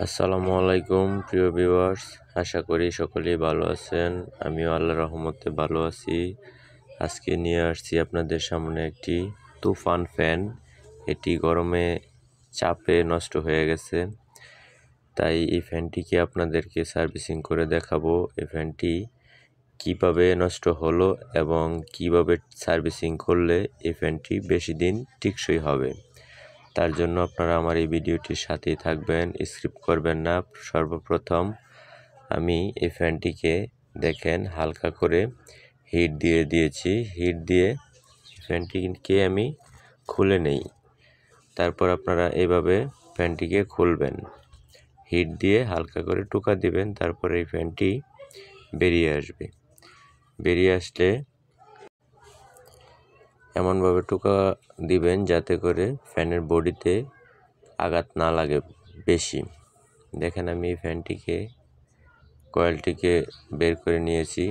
আসসালামু আলাইকুম প্রিয় ভিউয়ার্স, আশা করি সকলেই ভালো আছেন। আমিও আল্লাহর রহমতে ভালো আছি। আজকে নিয়ে আসছি আপনাদের সামনে একটি তুফান ফ্যান। এটি গরমে চাপে নষ্ট হয়ে গেছে, তাই এই ফ্যানটিকে আপনাদেরকে সার্ভিসিং করে দেখাবো। এই ফ্যানটি কিভাবে নষ্ট হলো এবং কিভাবে সার্ভিসিং করলে এই ফ্যানটি বেশি দিন টেকসই হবে। তার জন্য আপনারা আমার এই ভিডিওটির সাথেই থাকবেন, স্কিপ করবেন না। সর্বপ্রথম আমি এই ফ্যানটিকে দেখেন হালকা করে হিট দিয়ে দিয়েছি। হিট দিয়ে ফ্যানটিকে আমি খুলে নেই। তারপর আপনারা এইভাবে ফ্যানটিকে খুলবেন, হিট দিয়ে হালকা করে টোকা দিবেন। তারপর এই ফ্যানটি বেরিয়ে আসবে। বেরিয়ে আসলে এমনভাবে টোকা দিবেন যাতে করে ফ্যানের বডিতে আঘাত না লাগে বেশি। দেখেন আমি এই ফ্যানটিকে কয়েলটিকে বের করে নিয়েছি।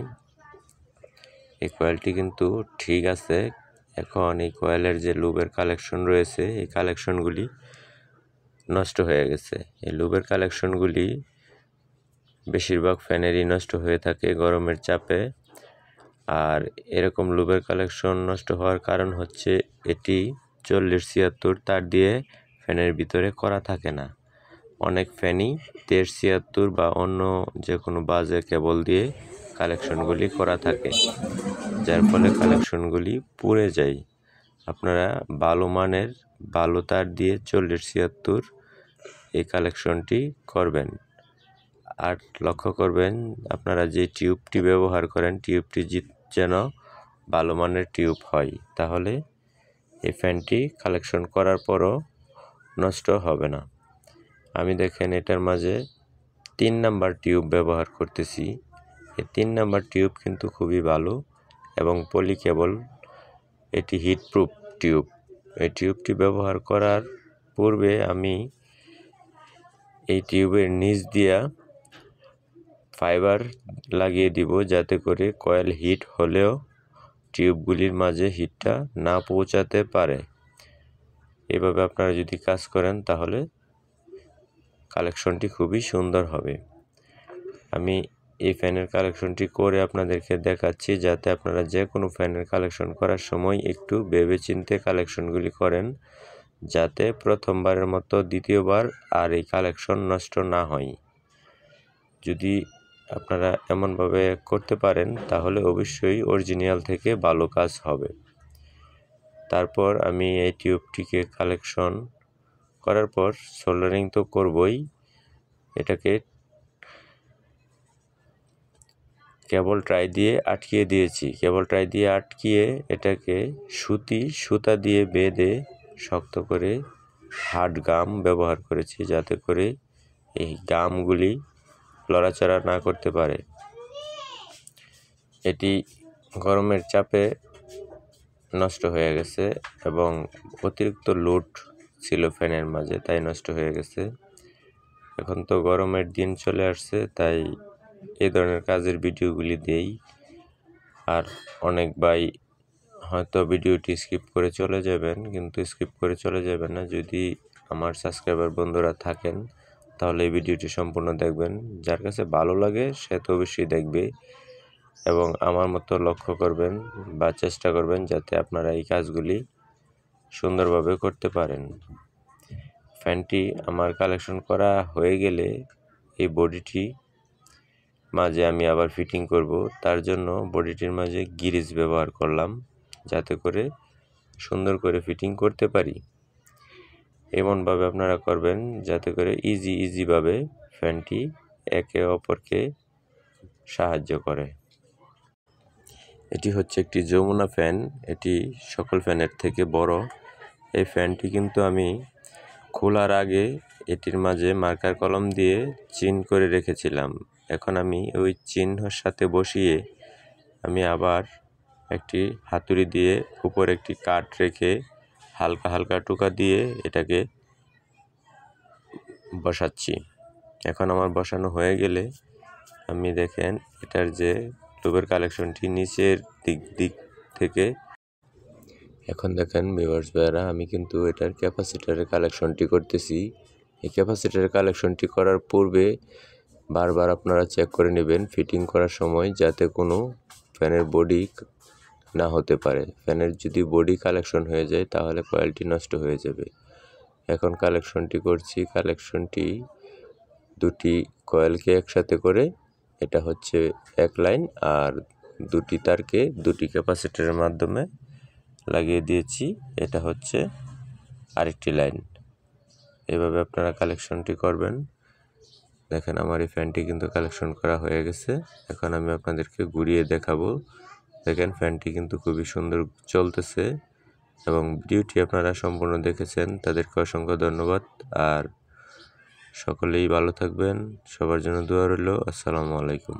এই কয়েলটি কিন্তু ঠিক আছে। এখন এই কয়েলের যে লুবের কালেকশন রয়েছে, এই কালেকশনগুলি নষ্ট হয়ে গেছে। এই লুবের কালেকশনগুলি বেশিরভাগ ফ্যানেরই নষ্ট হয়ে থাকে গরমের চাপে। আর এরকম লুবের কালেকশন নষ্ট হওয়ার কারণ হচ্ছে এটি 40-76 তার দিয়ে ফ্যানের ভিতরে করা থাকে না। অনেক ফ্যানই 13-76 বা অন্য যে কোনো বাজে কেবল দিয়ে কালেকশনগুলি করা থাকে, যার ফলে কালেকশনগুলি পুড়ে যায়। আপনারা ভালো মানের ভালো তার দিয়ে 40-76 এই কালেকশনটি করবেন। আর লক্ষ্য করবেন আপনারা যে টিউবটি ব্যবহার করেন, টিউবটি যেন ভালো মানের টিউব হয়, তাহলে এই ফ্যানটি কালেকশন করার পরও নষ্ট হবে না। আমি দেখেন এটার মাঝে 3 নাম্বার টিউব ব্যবহার করতেছি। এই 3 নাম্বার টিউব কিন্তু খুবই ভালো এবং পলি কেবল। এটি হিটপ্রুফ টিউব। এই টিউবটি ব্যবহার করার পূর্বে আমি এই টিউবের নিচ দিয়া ফাইবার লাগিয়ে দিব, যাতে করে কয়েল হিট হলেও টিউবগুলির মাঝে হিটটা না পৌঁছাতে পারে। এভাবে আপনারা যদি কাজ করেন তাহলে কালেকশনটি খুবই সুন্দর হবে। আমি এই ফ্যানের কালেকশনটি করে আপনাদেরকে দেখাচ্ছি, যাতে আপনারা যে কোনো ফ্যানের কালেকশন করার সময় একটু ভেবেচিন্তে কালেকশনগুলি করেন, যাতে প্রথমবারের মতো দ্বিতীয়বার আর এই কালেকশন নষ্ট না হয়। যদি আপনারা এমনভাবে করতে পারেন তাহলে অবশ্যই অরিজিনাল থেকে ভালো কাজ হবে। তারপর আমি এই টিউবটিকে কালেকশন করার পর সোল্ডারিং তো করবই, এটাকে কেবল ট্রাই দিয়ে আটকিয়ে দিয়েছি। কেবল ট্রাই দিয়ে আটকিয়ে এটাকে সুতা দিয়ে বেঁধে শক্ত করে হার্ড গাম ব্যবহার করেছি, যাতে করে এই গামগুলি লড়াচড়া না করতে পারে। এটি গরমের চাপে নষ্ট হয়ে গেছে এবং অতিরিক্ত লোড ছিল ফ্যানের মাঝে, তাই নষ্ট হয়ে গেছে। এখন তো গরমের দিন চলে আসছে, তাই এই ধরনের কাজের ভিডিওগুলি দেই। আর অনেক ভাই হয়তো ভিডিওটি স্কিপ করে চলে যাবেন, কিন্তু স্কিপ করে চলে যাবেন না। যদি আমার সাবস্ক্রাইবার বন্ধুরা থাকেন তাহলে এই ভিডিওটি সম্পূর্ণ দেখবেন। যার কাছে ভালো লাগে সে তো অবশ্যই দেখবে এবং আমার মতো লক্ষ্য করবেন বা চেষ্টা করবেন যাতে আপনারা এই কাজগুলি সুন্দরভাবে করতে পারেন। ফ্যানটি আমার কালেকশন করা হয়ে গেলে এই বডিটি মাঝে আমি আবার ফিটিং করব। তার জন্য বডিটির মাঝে গিরিজ ব্যবহার করলাম, যাতে করে সুন্দর করে ফিটিং করতে পারি। এমনভাবে আপনারা করবেন যাতে করে ইজিভাবে ফ্যানটি একে অপরকে সাহায্য করে। এটি হচ্ছে একটি যমুনা ফ্যান। এটি সকল ফ্যানের থেকে বড়। এই ফ্যানটি কিন্তু আমি খোলার আগে এটির মাঝে মার্কার কলম দিয়ে চিহ্ন করে রেখেছিলাম। এখন আমি ওই চিহ্নের সাথে বসিয়ে আমি আবার একটি হাতুড়ি দিয়ে উপর একটি কাঠ রেখে হালকা হালকা টোকা দিয়ে এটাকে বসাচ্ছি। এখন আমার বসানো হয়ে গেলে আমি দেখেন এটার যে লুবের কালেকশনটি নিচের দিক থেকে, এখন দেখেন ভিউয়ার্স ভাইরা, আমি কিন্তু এটার ক্যাপাসিটরের কালেকশনটি করতেছি। এই ক্যাপাসিটরের কালেকশনটি করার পূর্বে বারবার আপনারা চেক করে নেবেন ফিটিং করার সময়, যাতে কোনো ফ্যানের বডি না হতে পারে। ফ্যানের যদি বডি কালেকশন হয়ে যায় তাহলে কয়েলটি নষ্ট হয়ে যাবে। এখন কালেকশনটি করছি। কালেকশনটি দুটি কয়েলকে একসাথে করে, এটা হচ্ছে এক লাইন, আর দুটি তারকে দুটি ক্যাপাসিটরের মাধ্যমে লাগিয়ে দিয়েছি, এটা হচ্ছে আরেকটি লাইন। এভাবে আপনারা কালেকশনটি করবেন। দেখেন আমার এই ফ্যানটি কিন্তু কালেকশন করা হয়ে গেছে। এখন আমি আপনাদেরকে ঘুরিয়ে দেখাবো। দেখেন ফ্যানটি কিন্তু খুবই সুন্দর চলতেছে, এবং ভিডিওটি আপনারা সম্পূর্ণ দেখেছেন, তাদেরকে অসংখ্য ধন্যবাদ। আর সকলেই ভালো থাকবেন, সবার জন্য দোয়া রইল। আসসালামু আলাইকুম।